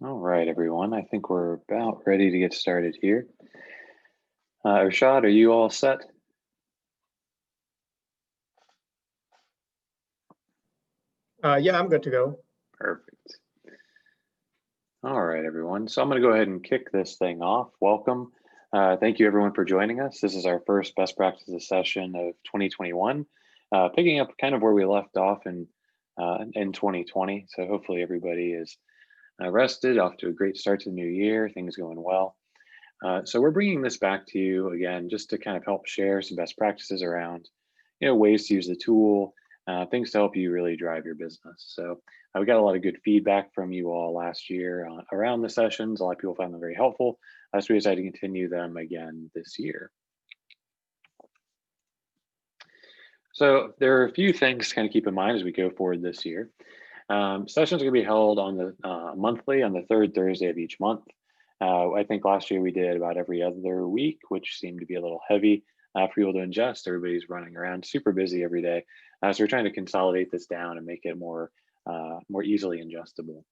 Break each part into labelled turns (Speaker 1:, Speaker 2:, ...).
Speaker 1: All right, everyone. I think we're about ready to get started here. Irshad, are you all set?
Speaker 2: Yeah, I'm good to go.
Speaker 1: Perfect. All right, everyone. So I'm going to go ahead and kick this thing off. Welcome. Thank you, everyone, for joining us. This is our first best practices session of 2021, picking up kind of where we left off in 2020. So hopefully everybody is rested, off to a great start to the new year, things going well. So we're bringing this back to you again, just to kind of help share some best practices around, ways to use the tool, things to help you really drive your business. So we got a lot of good feedback from you all last year around the sessions. A lot of people found them very helpful. So we decided to continue them again this year. So there are a few things to kind of keep in mind as we go forward this year. Sessions are going to be held on the monthly on the third Thursday of each month. I think last year we did about every other week, which seemed to be a little heavy for people to ingest. Everybody's running around super busy every day. So we're trying to consolidate this down and make it more easily ingestible.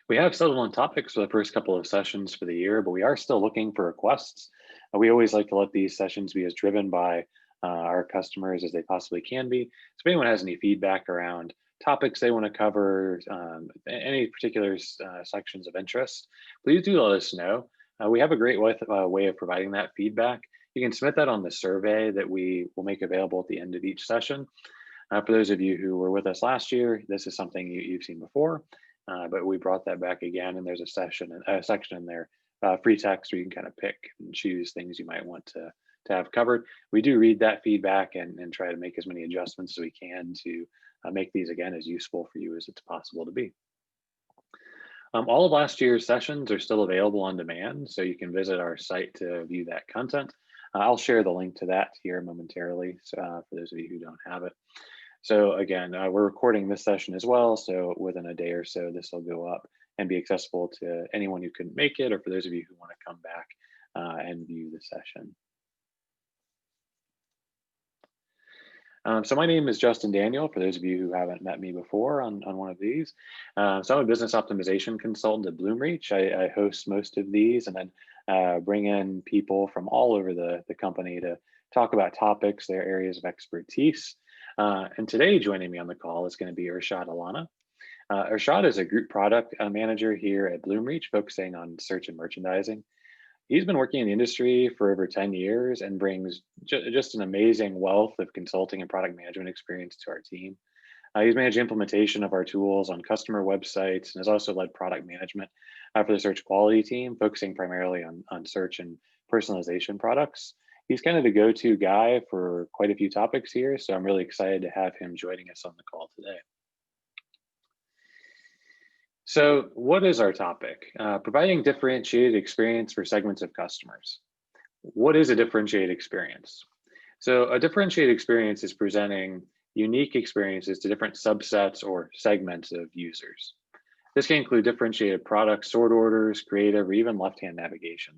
Speaker 1: We have settled on topics for the first couple of sessions for the year, but we are still looking for requests. We always like to let these sessions be as driven by our customers as they possibly can be. So if anyone has any feedback around topics they want to cover, any particular sections of interest, please do let us know. We have a great way of providing that feedback. You can submit that on the survey that we will make available at the end of each session. For those of you who were with us last year, this is something you've seen before, but we brought that back again, and there's a section in there, free text, where you can kind of pick and choose things you might want to have covered. We do read that feedback and try to make as many adjustments as we can to make these again as useful for you as it's possible to be. All of last year's sessions are still available on demand, so you can visit our site to view that content. I'll share the link to that here momentarily, for those of you who don't have it. So again, we're recording this session as well, so within a day or so, this will go up and be accessible to anyone who couldn't make it, or for those of you who want to come back and view the session. So my name is Justin Daniel, for those of you who haven't met me before on one of these. So I'm a business optimization consultant at Bloomreach. I host most of these and then bring in people from all over the company to talk about topics, their areas of expertise. And today joining me on the call is going to be Irshad Alana. Irshad is a group product manager here at Bloomreach, focusing on search and merchandising. He's been working in the industry for over 10 years and brings just an amazing wealth of consulting and product management experience to our team. He's managed implementation of our tools on customer websites and has also led product management for the search quality team, focusing primarily on search and personalization products. He's kind of the go-to guy for quite a few topics here, so I'm really excited to have him joining us on the call today. So what is our topic? Providing differentiated experience for segments of customers. What is a differentiated experience? So a differentiated experience is presenting unique experiences to different subsets or segments of users. This can include differentiated products, sort orders, creative, or even left-hand navigation.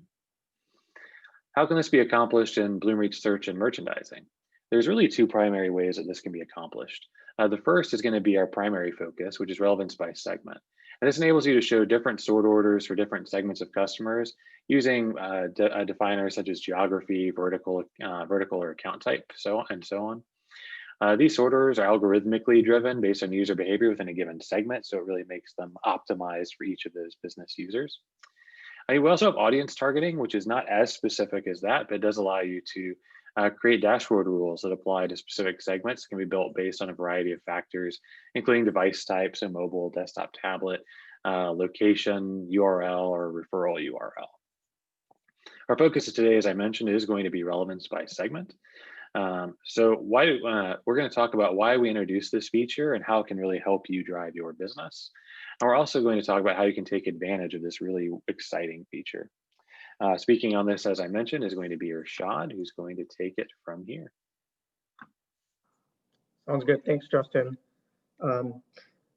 Speaker 1: How can this be accomplished in Bloomreach search and merchandising? There's really two primary ways that this can be accomplished. The first is going to be our primary focus, which is relevance by segment. And this enables you to show different sort orders for different segments of customers using definers such as geography, vertical or account type, so on. These sort orders are algorithmically driven based on user behavior within a given segment, so it really makes them optimized for each of those business users. We also have audience targeting, which is not as specific as that, but it does allow you to create dashboard rules that apply to specific segments. It can be built based on a variety of factors, including device types, so mobile, desktop, tablet, location, URL, or referral URL. Our focus today, as I mentioned, is going to be relevance by segment. So we're going to talk about why we introduced this feature and how it can really help you drive your business. And we're also going to talk about how you can take advantage of this really exciting feature. Speaking on this, as I mentioned, is going to be Irshad, who's going to take it from here.
Speaker 2: Sounds good. Thanks, Justin.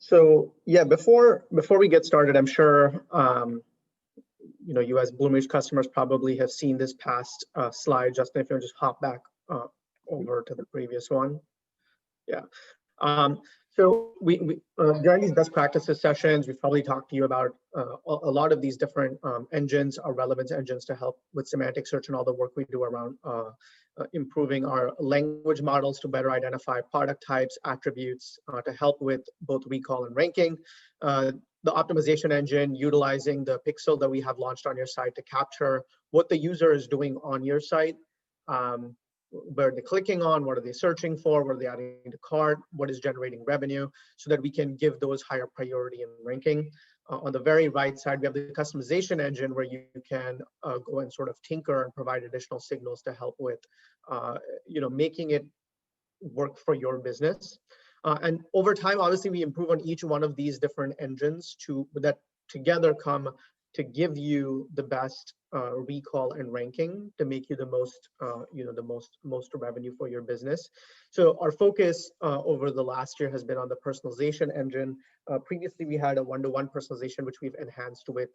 Speaker 2: So yeah, before we get started, I'm sure you as Bloomreach customers probably have seen this past slide. Justin, if you'll just hop back over to the previous one. Yeah. So during these best practices sessions, we've probably talked to you about a lot of these different engines, our relevance engines to help with semantic search and all the work we do around improving our language models to better identify product types, attributes, to help with both recall and ranking. The optimization engine utilizing the pixel that we have launched on your site to capture what the user is doing on your site. Where they're clicking on, what are they searching for, what are they adding to cart, what is generating revenue, so that we can give those higher priority and ranking. On the very right side, we have the customization engine where you can go and sort of tinker and provide additional signals to help with making it work for your business. And over time, obviously, we improve on each one of these different engines that together come to give you the best recall and ranking to make you the most, most revenue for your business. So our focus over the last year has been on the personalization engine. Previously, we had a one-to-one personalization, which we've enhanced with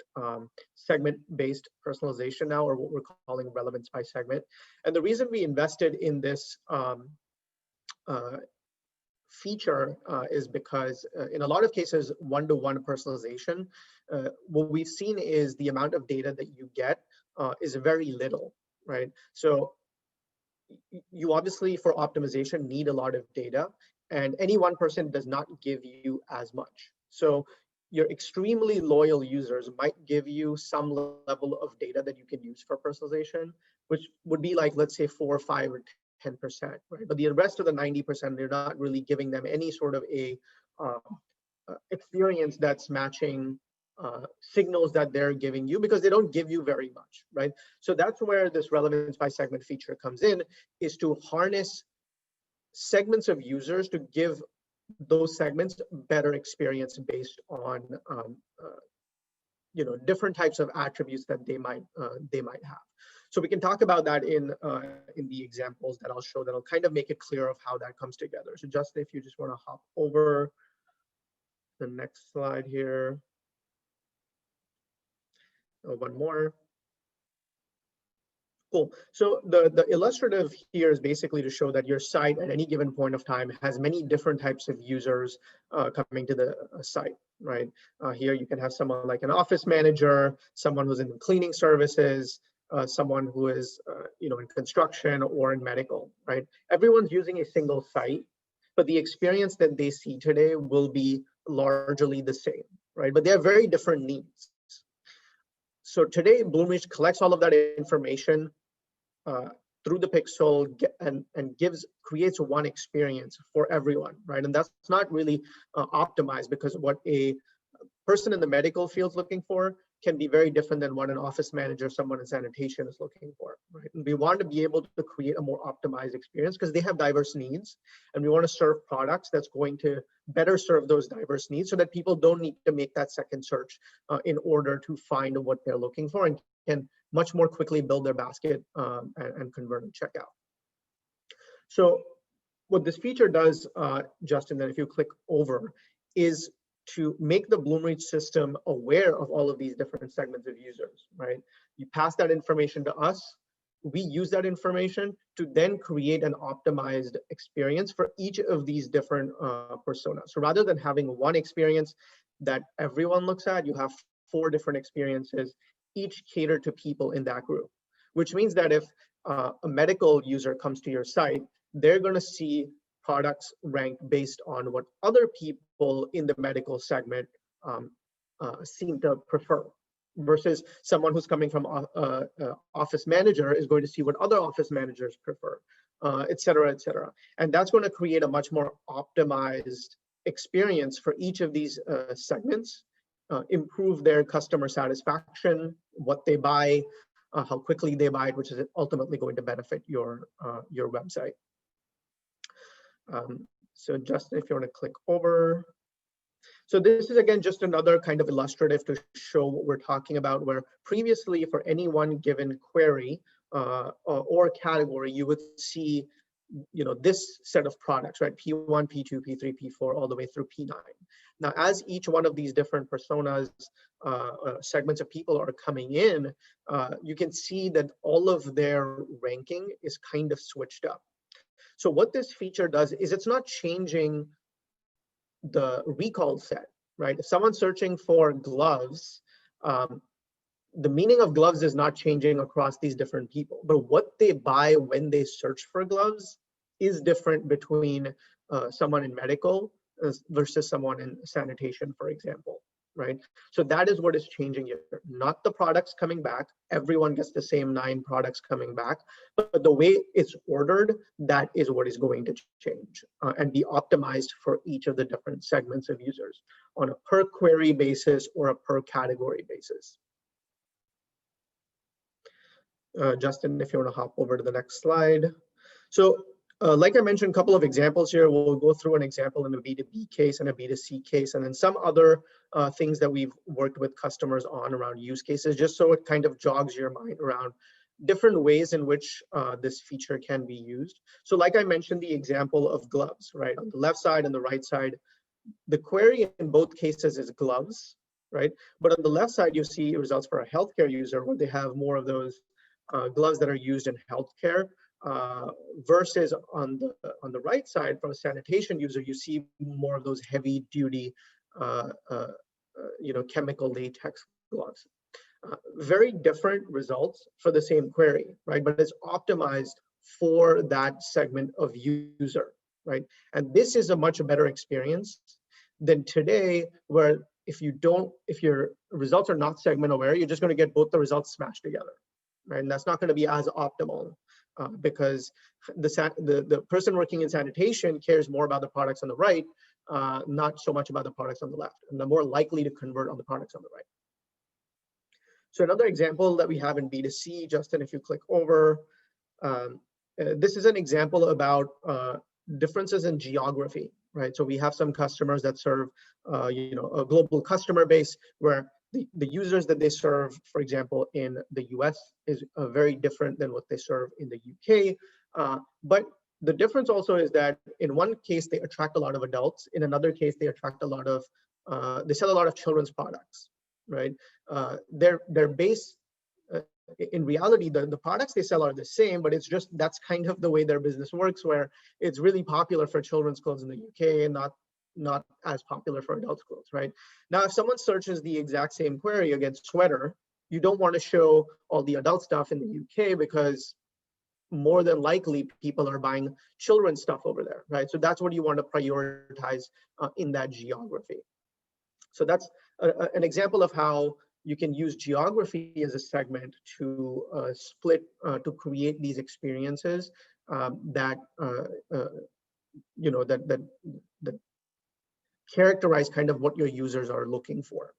Speaker 2: segment-based personalization now, or what we're calling relevance by segment. And the reason we invested in this feature is because in a lot of cases, one-to-one personalization, what we've seen is the amount of data that you get is very little, right? So you obviously, for optimization, need a lot of data, and any one person does not give you as much. So your extremely loyal users might give you some level of data that you can use for personalization, which would be like, let's say 4, 5, or 10%, right? But the rest of the 90%, they're not really giving them any sort of a experience that's matching signals that they're giving you, because they don't give you very much, right? So that's where this relevance by segment feature comes in, is to harness segments of users to give those segments better experience based on different types of attributes that they might have. So we can talk about that in the examples that I'll show that'll kind of make it clear of how that comes together. So Justin, if you just want to hop over the next slide here. Oh, one more. Cool. So the illustrative here is basically to show that your site at any given point of time has many different types of users coming to the site, right? Here you can have someone like an office manager, someone who's in cleaning services, someone who is in construction or in medical, right? Everyone's using a single site, but the experience that they see today will be largely the same, right? But they have very different needs. So today, Bloomreach collects all of that information through the pixel and creates one experience for everyone, right? And that's not really optimized, because what a person in the medical field is looking for can be very different than what an office manager, someone in sanitation is looking for, right? And we want to be able to create a more optimized experience because they have diverse needs, and we want to serve products that's going to better serve those diverse needs so that people don't need to make that second search in order to find what they're looking for, and can much more quickly build their basket and convert and check out. So what this feature does, Justin, that if you click over, is to make the Bloomreach system aware of all of these different segments of users, right? You pass that information to us. We use that information to then create an optimized experience for each of these different personas. So rather than having one experience that everyone looks at, you have 4 different experiences, each cater to people in that group, which means that if a medical user comes to your site, they're going to see products ranked based on what other people in the medical segment seem to prefer, versus someone who's coming from office manager is going to see what other office managers prefer, et cetera, et cetera. And that's going to create a much more optimized experience for each of these segments, improve their customer satisfaction, what they buy, how quickly they buy it, which is ultimately going to benefit your website. So Justin, if you want to click over. So this is, again, just another kind of illustrative to show what we're talking about, where previously for any one given query or category, you would see this set of products, right? P1, P2, P3, P4, all the way through P9. Now, as each one of these different personas, segments of people are coming in, you can see that all of their ranking is kind of switched up. So what this feature does is it's not changing the recall set, right? If someone's searching for gloves, the meaning of gloves is not changing across these different people, but what they buy when they search for gloves is different between someone in medical versus someone in sanitation, for example, right? So that is what is changing here, not the products coming back. Everyone gets the same 9 products coming back, but the way it's ordered, that is what is going to change and be optimized for each of the different segments of users on a per query basis or a per category basis. Justin, if you want to hop over to the next slide. So like I mentioned, a couple of examples here. We'll go through an example in a B2B case and a B2C case, and then some other things that we've worked with customers on around use cases, just so it kind of jogs your mind around different ways in which this feature can be used. So like I mentioned, the example of gloves, right? On the left side and the right side, the query in both cases is gloves, right? But on the left side, you see results for a healthcare user where they have more of those gloves that are used in healthcare, versus on the right side, from a sanitation user, you see more of those heavy duty, chemical latex gloves. Very different results for the same query, right? But it's optimized for that segment of user, right? And this is a much better experience than today, where if your results are not segment aware, you're just going to get both the results smashed together, right? And that's not going to be as optimal because the person working in sanitation cares more about the products on the right, not so much about the products on the left, and they're more likely to convert on the products on the right. So another example that we have in B2C, Justin, if you click over, this is an example about differences in geography, right? So we have some customers that serve, a global customer base where the users that they serve, for example, in the US is very different than what they serve in the UK. But the difference also is that in one case, they attract a lot of adults. In another case, they attract a lot of, they sell a lot of children's products, right? Their base, in reality, the products they sell are the same, but it's just, that's kind of the way their business works, where it's really popular for children's clothes in the UK and not as popular for adults clothes, right? Now, if someone searches the exact same query against sweater, you don't want to show all the adult stuff in the UK because more than likely people are buying children's stuff over there, right? So that's what you want to prioritize in that geography. So that's an example of how you can use geography as a segment to split, to create these experiences that characterize kind of what your users are looking for.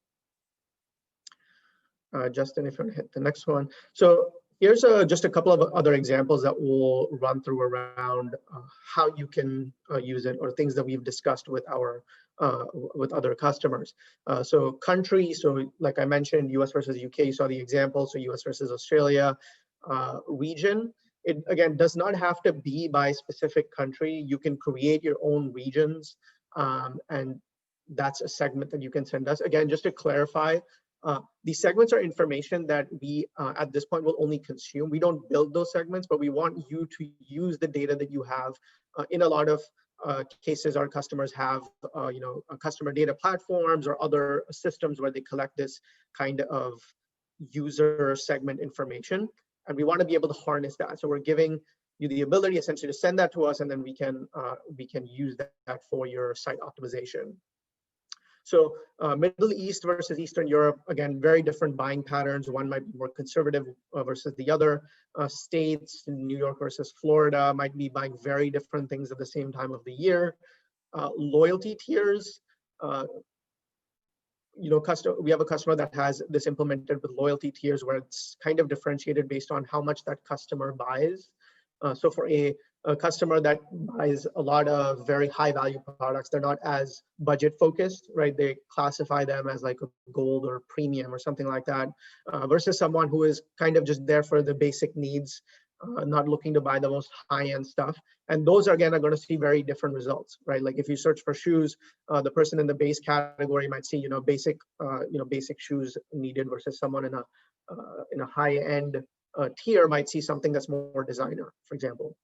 Speaker 2: Justin, if you want to hit the next one. So here's just a couple of other examples that we'll run through around how you can use it, or things that we've discussed with our with other customers. So country, so like I mentioned, US versus UK, you saw the example, so US versus Australia. Region, it again does not have to be by specific country. You can create your own regions, and that's a segment that you can send us. Again, just to clarify, these segments are information that we at this point will only consume. We don't build those segments, but we want you to use the data that you have. In a lot of cases, our customers have customer data platforms or other systems where they collect this kind of user segment information, and we want to be able to harness that. So we're giving you the ability essentially to send that to us, and then we can use that for your site optimization. So Middle East versus Eastern Europe, again, very different buying patterns. One might be more conservative versus the other. States, New York versus Florida, might be buying very different things at the same time of the year. Loyalty tiers, we have a customer that has this implemented with loyalty tiers where it's kind of differentiated based on how much that customer buys. So for a customer that buys a lot of very high value products, they're not as budget focused, right? They classify them as like a gold or premium or something like that, versus someone who is kind of just there for the basic needs, not looking to buy the most high-end stuff. And those again are going to see very different results, right? Like if you search for shoes, the person in the base category might see basic shoes needed, versus someone in a high-end tier might see something that's more designer, for example.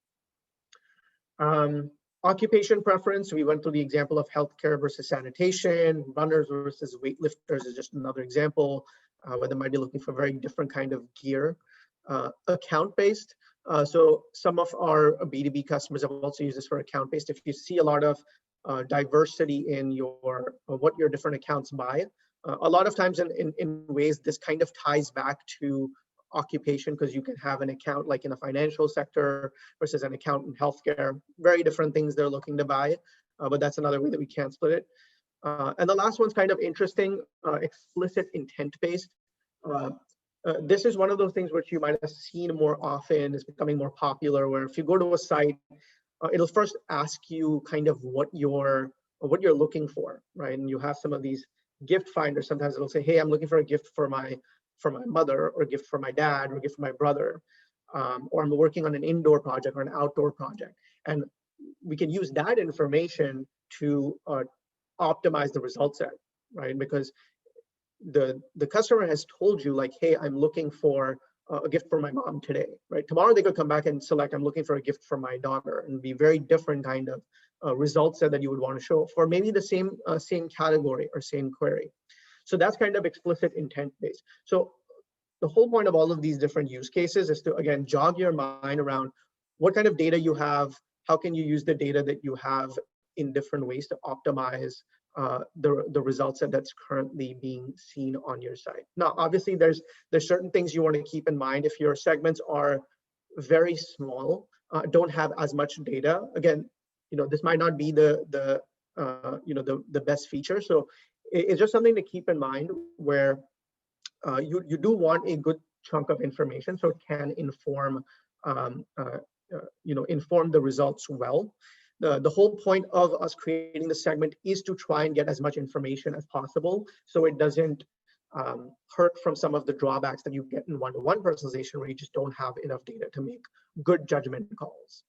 Speaker 2: Occupation preference, we went through the example of healthcare versus sanitation, runners versus weightlifters is just another example, where they might be looking for very different kind of gear. Account-based, so some of our B2B customers have also used this for account-based. If you see a lot of diversity in your what your different accounts buy, a lot of times in ways this kind of ties back to occupation, because you can have an account like in the financial sector versus an account in healthcare, very different things they're looking to buy, but that's another way that we can split it. And the last one's kind of interesting, explicit intent-based. This is one of those things which you might have seen more often, is becoming more popular, where if you go to a site, it'll first ask you kind of what you're looking for, right? And you have some of these gift finders. Sometimes it'll say, hey, I'm looking for a gift for my mother, or a gift for my dad, or a gift for my brother, or I'm working on an indoor project or an outdoor project. And we can use that information to optimize the result set, right? Because the customer has told you like, hey, I'm looking for a gift for my mom today, right? Tomorrow they could come back and select, I'm looking for a gift for my daughter, and be very different kind of result set that you would want to show for maybe the same category or same query. So that's kind of explicit intent based. So the whole point of all of these different use cases is to, again, jog your mind around what kind of data you have, how can you use the data that you have in different ways to optimize the results that's currently being seen on your site. Now, obviously, there's certain things you want to keep in mind. If your segments are very small, don't have as much data, again, this might not be the best feature. So it's just something to keep in mind, where you do want a good chunk of information, so it can inform inform the results well. The whole point of us creating the segment is to try and get as much information as possible, so it doesn't hurt from some of the drawbacks that you get in one-to-one personalization, where you just don't have enough data to make good judgment calls.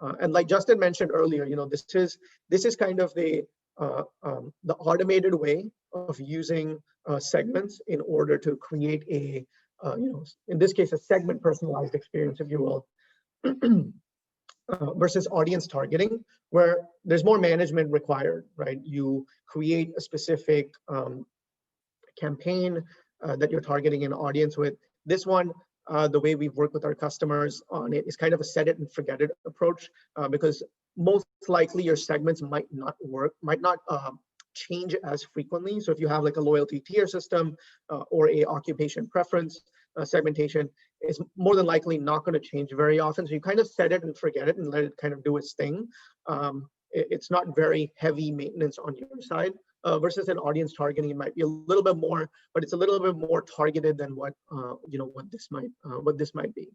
Speaker 2: And like Justin mentioned earlier, this is kind of the automated way of using segments in order to create a, in this case, a segment personalized experience, if you will, versus audience targeting, where there's more management required, right? You create a specific campaign that you're targeting an audience with. This one, the way we've worked with our customers on it is kind of a set it and forget it approach, because most likely your segments might not change as frequently. So if you have like a loyalty tier system or a occupation preference segmentation, it's more than likely not going to change very often. So you kind of set it and forget it and let it kind of do its thing. It's not very heavy maintenance on your side. Versus an audience targeting, it might be a little bit more, but it's a little bit more targeted than what what this might be.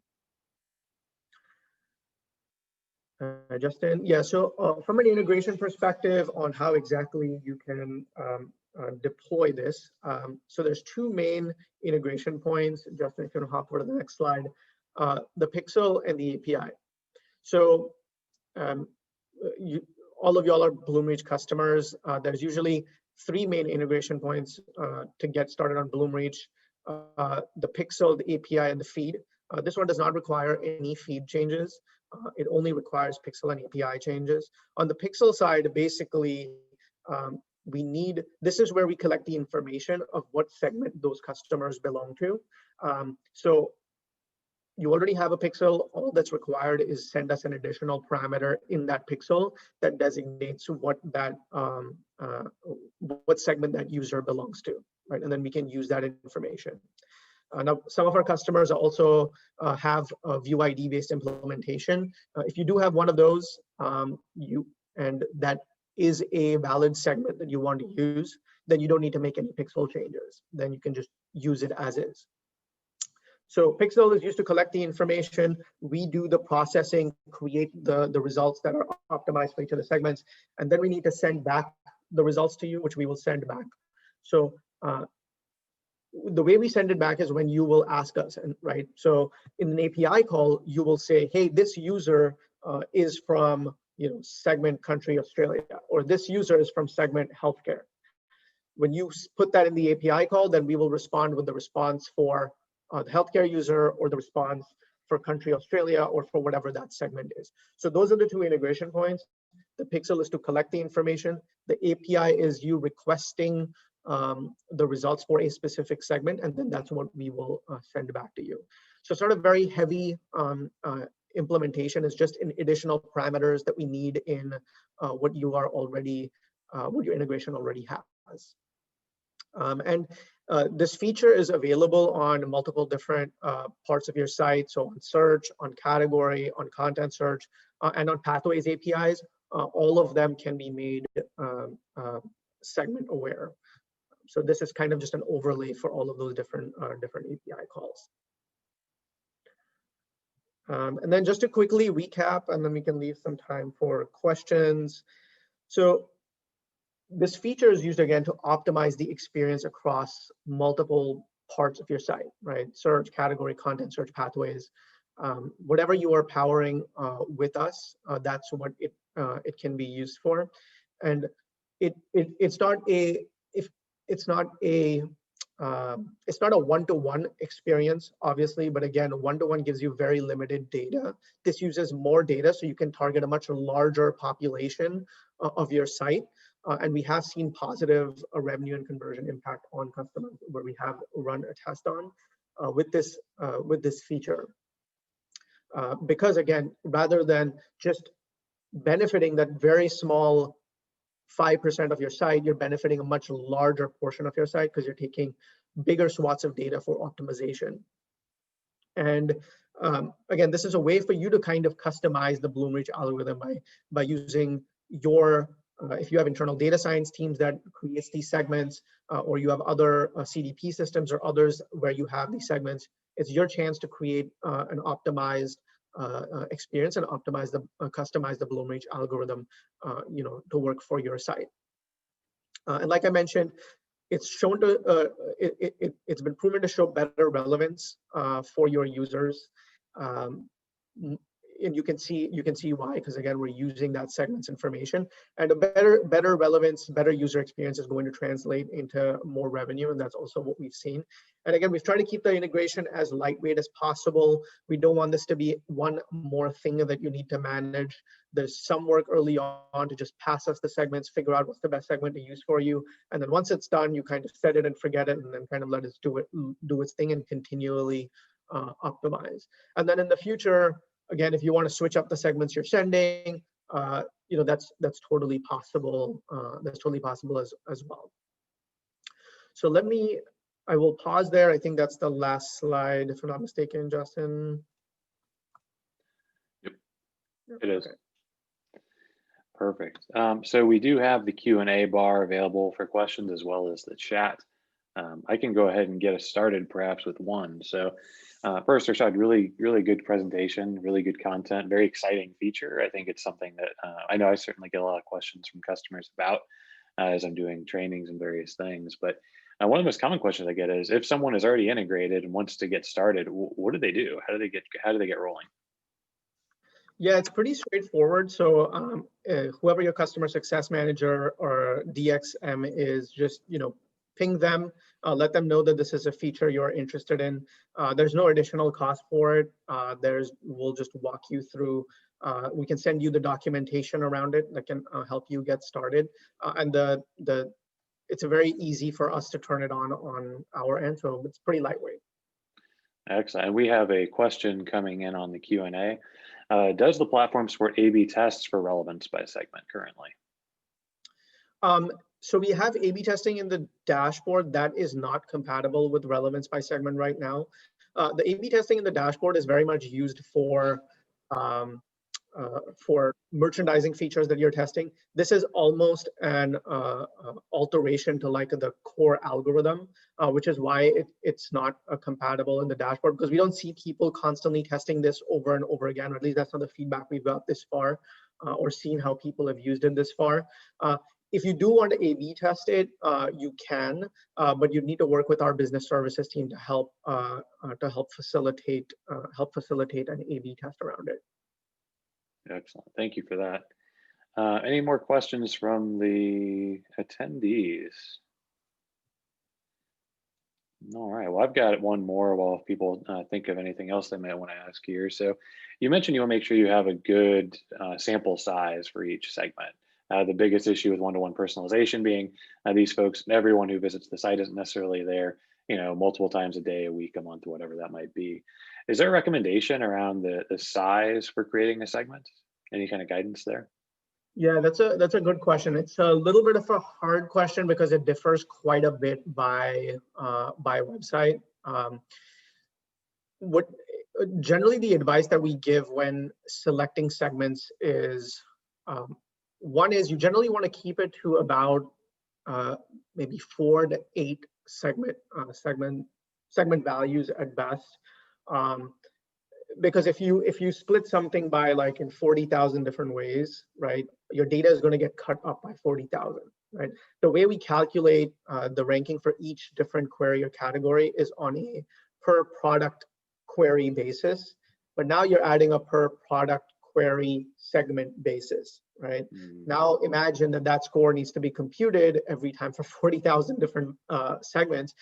Speaker 2: Justin, yeah. So from an integration perspective on how exactly you can deploy this, so there's two main integration points. Justin, if you want to hop over to the next slide, the pixel and the API. So all of y'all are Bloomreach customers. There's usually three main integration points to get started on Bloomreach: the pixel, the API, and the feed. This one does not require any feed changes. It only requires pixel and API changes. On the pixel side, basically, this is where we collect the information of what segment those customers belong to. So you already have a pixel. All that's required is send us an additional parameter in that pixel that designates what segment that user belongs to, right? And then we can use that information. Now, some of our customers also have a view ID based implementation. If you do have one of those, and that is a valid segment that you want to use, then you don't need to make any pixel changes. Then you can just use it as is. So pixel is used to collect the information. We do the processing, create the results that are optimized for each of the segments, and then we need to send back the results to you, which we will send back. So the way we send it back is when you will ask us, right? So in an API call, you will say, hey, this user is from segment country Australia, or this user is from segment healthcare. When you put that in the API call, then we will respond with the response for the healthcare user, or the response for country Australia, or for whatever that segment is. So those are the two integration points. The pixel is to collect the information. The API is you requesting the results for a specific segment, and then that's what we will send back to you. So sort of very heavy implementation is just in additional parameters that we need in what you are already, what your integration already has. And this feature is available on multiple different parts of your site. So on search, on category, on content search, and on pathways APIs. All of them can be made segment aware. So this is kind of just an overlay for all of those different API calls. And then just to quickly recap, and then we can leave some time for questions. So this feature is used again to optimize the experience across multiple parts of your site, right? Search, category, content search, pathways. Whatever you are powering with us, that's what it can be used for. And it's not a one-to-one experience, obviously, but again, one-to-one gives you very limited data. This uses more data, so you can target a much larger population of your site. And we have seen positive revenue and conversion impact on customers where we have run a test on with this feature. Because again, rather than just benefiting that very small 5% of your site, you're benefiting a much larger portion of your site because you're taking bigger swaths of data for optimization. And again, this is a way for you to kind of customize the Bloomreach algorithm by using your, if you have internal data science teams that creates these segments, or you have other CDP systems or others where you have these segments, it's your chance to create an optimized experience and optimize customize the Bloomreach algorithm, to work for your site. And like I mentioned, it's shown to it's been proven to show better relevance for your users. And you can see why, because again, we're using that segment's information, and a better relevance, better user experience is going to translate into more revenue, and that's also what we've seen. And again, we've tried to keep the integration as lightweight as possible. We don't want this to be one more thing that you need to manage. There's some work early on to just pass us the segments, figure out what's the best segment to use for you, and then once it's done, you kind of set it and forget it, and then kind of let it do its thing and continually optimize. And then in the future, again, if you want to switch up the segments you're sending, that's totally possible. That's totally possible as well. So I will pause there. I think that's the last slide, if I'm not mistaken, Justin.
Speaker 1: Yep, it is. Okay. Perfect. So we do have the Q&A bar available for questions as well as the chat. I can go ahead and get us started perhaps with one. So first, Arshad, really good presentation, really good content, very exciting feature. I think it's something that I know I certainly get a lot of questions from customers about as I'm doing trainings and various things. But one of the most common questions I get is, if someone is already integrated and wants to get started, what do they do? How do they get rolling?
Speaker 2: Yeah, it's pretty straightforward. So whoever your customer success manager or DXM is, just ping them, let them know that this is a feature you're interested in. There's no additional cost for it. We'll just walk you through. We can send you the documentation around it that can help you get started. And it's very easy for us to turn it on our end, so it's pretty lightweight.
Speaker 1: Excellent. And we have a question coming in on the Q&A. Does the platform support A/B tests for relevance by segment currently?
Speaker 2: So we have A/B testing in the dashboard that is not compatible with relevance by segment right now. The A/B testing in the dashboard is very much used for merchandising features that you're testing. This is almost an alteration to like the core algorithm, which is why it's not compatible in the dashboard, because we don't see people constantly testing this over and over again, or at least that's not the feedback we've got this far, or seen how people have used it this far. If you do want to A/B test it, you can, but you need to work with our business services team to help facilitate an A/B test around it.
Speaker 1: Excellent. Thank you for that. Any more questions from the attendees? All right. Well, I've got one more while people think of anything else they might want to ask here. So, you mentioned you want to make sure you have a good sample size for each segment. The biggest issue with one-to-one personalization being these folks, everyone who visits the site isn't necessarily there, multiple times a day, a week, a month, whatever that might be. Is there a recommendation around the size for creating a segment? Any kind of guidance there?
Speaker 2: Yeah, that's a good question. It's a little bit of a hard question because it differs quite a bit by website. What generally the advice that we give when selecting segments is one is you generally want to keep it to about maybe 4 to 8 segment values at best. Um, because if you split something by like in 40,000 different ways, right, your data is going to get cut up by 40,000, right? The way we calculate the ranking for each different query or category is on a per product query basis, but now you're adding a per product query segment basis, right?
Speaker 1: Mm,
Speaker 2: Now imagine that that score needs to be computed every time for 40,000 different segments.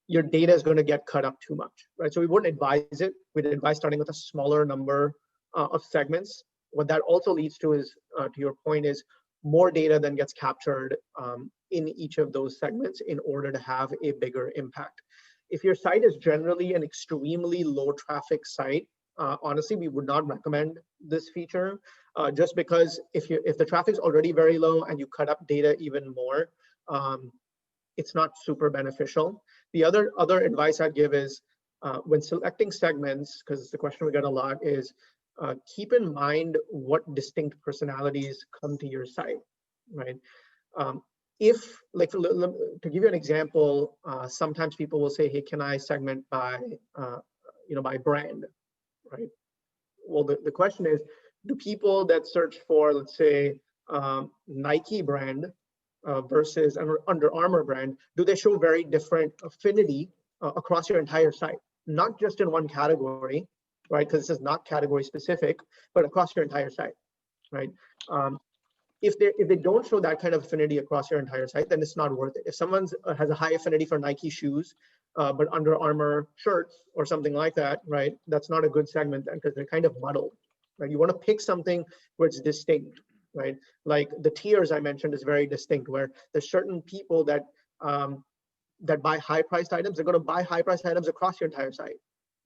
Speaker 2: Your data is going to get cut up too much, right? So we wouldn't advise it. We'd advise starting with a smaller number of segments. What that also leads to is, to your point, is more data then gets captured in each of those segments in order to have a bigger impact. If your site is generally an extremely low traffic site, honestly, we would not recommend this feature, just because if the traffic's already very low and you cut up data even more, it's not super beneficial. The other advice I'd give is when selecting segments, because it's the question we get a lot, is keep in mind what distinct personalities come to your site, right? If, like, to give you an example, sometimes people will say, hey, can I segment by, by brand, right? Well, the question is, do people that search for, let's say, Nike brand versus an Under Armour brand, do they show very different affinity across your entire site? Not just in one category, right? Because this is not category specific, but across your entire site, right? If they don't show that kind of affinity across your entire site, then it's not worth it. If someone has a high affinity for Nike shoes, but Under Armour shirts or something like that, right? That's not a good segment then because they're kind of muddled, right? You want to pick something where it's distinct, right? Like the tiers I mentioned is very distinct, where there's certain people that that buy high-priced items. They're going to buy high-priced items across your entire site,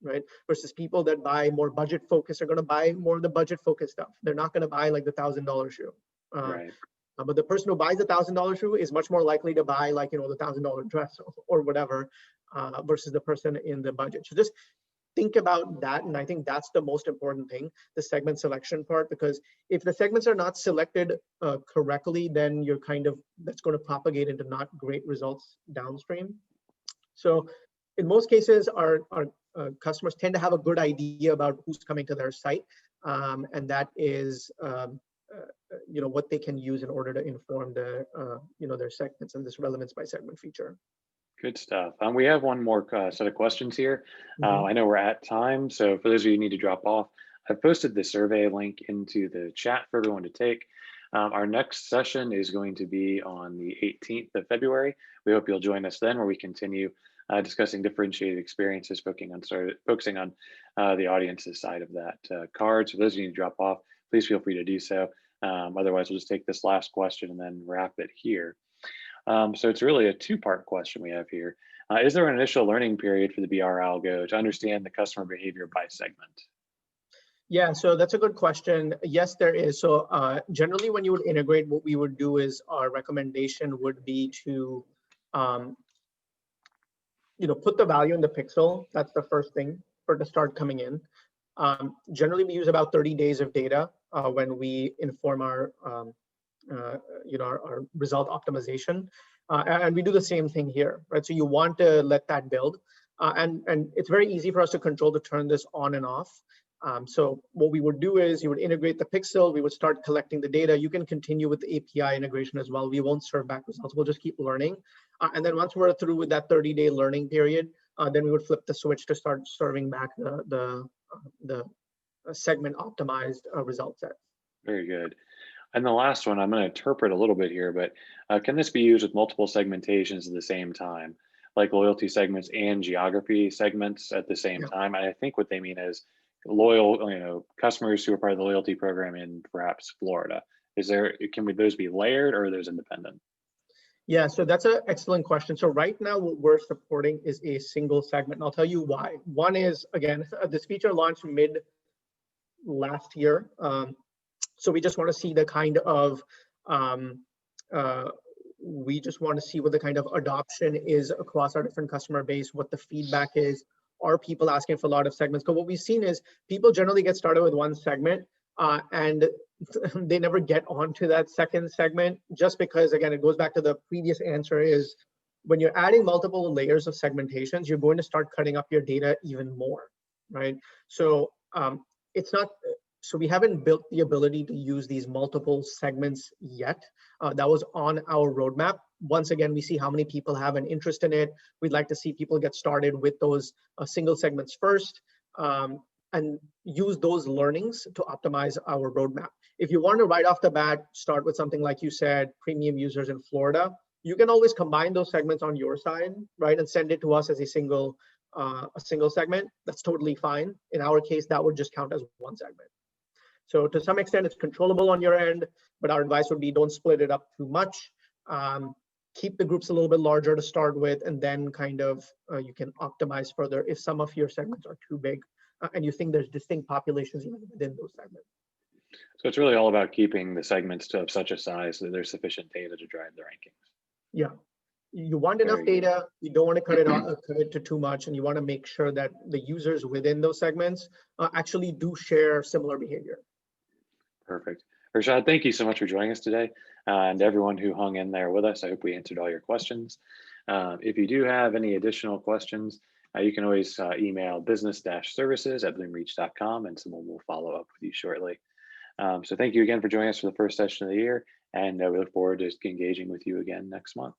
Speaker 2: right? Versus people that buy more budget-focused are going to buy more of the budget-focused stuff. They're not going to buy like the $1,000 shoe.
Speaker 1: right.
Speaker 2: But the person who buys the $1,000 shoe is much more likely to buy, like, the $1,000 dress or whatever, versus the person in the budget. So just think about that, and I think that's the most important thing, the segment selection part, because if the segments are not selected correctly, then that's going to propagate into not great results downstream. So in most cases, our customers tend to have a good idea about who's coming to their site, and that is what they can use in order to inform their their segments and this relevance by segment feature.
Speaker 1: Good stuff. We have one more set of questions here.
Speaker 2: Mhm.
Speaker 1: I know we're at time, so for those of you who need to drop off, I've posted the survey link into the chat for everyone to take. Our next session is going to be on the 18th of February. We hope you'll join us then, where we continue discussing differentiated experiences, focusing on the audience's side of that card. So those of you who need to drop off, please feel free to do so. Otherwise, we'll just take this last question and then wrap it here. So it's really a two-part question we have here. Is there an initial learning period for the BR algo to understand the customer behavior by segment?
Speaker 2: Yeah, so that's a good question. Yes, there is. So generally, when you would integrate, what we would do is our recommendation would be to, put the value in the pixel. That's the first thing for it to start coming in. Generally, we use about 30 days of data when we inform our our result optimization. And we do the same thing here, right? So you want to let that build. And it's very easy for us to control to turn this on and off. So what we would do is you would integrate the pixel, we would start collecting the data. You can continue with the API integration as well. We won't serve back results, we'll just keep learning. And then once we're through with that 30-day learning period, then we would flip the switch to start serving back the segment optimized result set.
Speaker 1: Very good. And the last one, I'm going to interpret a little bit here, but can this be used with multiple segmentations at the same time? like loyalty segments and geography segments at the same
Speaker 2: Yeah.
Speaker 1: time. And I think what they mean is loyal, customers who are part of the loyalty program in perhaps Florida. Can those be layered or are those independent?
Speaker 2: Yeah, so that's an excellent question. So right now, what we're supporting is a single segment, and I'll tell you why. One is, again, this feature launched mid last year. So we just want to see the kind of we just want to see what the kind of adoption is across our different customer base, what the feedback is. Are people asking for a lot of segments? Because what we've seen is people generally get started with one segment and they never get onto that second segment, just because, again, it goes back to the previous answer, is when you're adding multiple layers of segmentations, you're going to start cutting up your data even more, right? So it's not, so we haven't built the ability to use these multiple segments yet. That was on our roadmap. Once again, we see how many people have an interest in it. We'd like to see people get started with those single segments first, and use those learnings to optimize our roadmap. If you want to right off the bat start with something like you said, premium users in Florida, you can always combine those segments on your side, right, and send it to us as a single segment. That's totally fine. In our case, that would just count as one segment. So to some extent, it's controllable on your end, but our advice would be don't split it up too much. Keep the groups a little bit larger to start with, and then kind of you can optimize further if some of your segments are too big and you think there's distinct populations even within those segments.
Speaker 1: So it's really all about keeping the segments of such a size that there's sufficient data to drive the rankings.
Speaker 2: Yeah. You want enough data, you don't want to cut it to too much, and you want to make sure that the users within those segments actually do share similar behavior.
Speaker 1: Perfect. Rashad, thank you so much for joining us today. And everyone who hung in there with us, I hope we answered all your questions. If you do have any additional questions, you can always email business-services@bloomreach.com and someone will follow up with you shortly. So thank you again for joining us for the first session of the year, and we look forward to engaging with you again next month.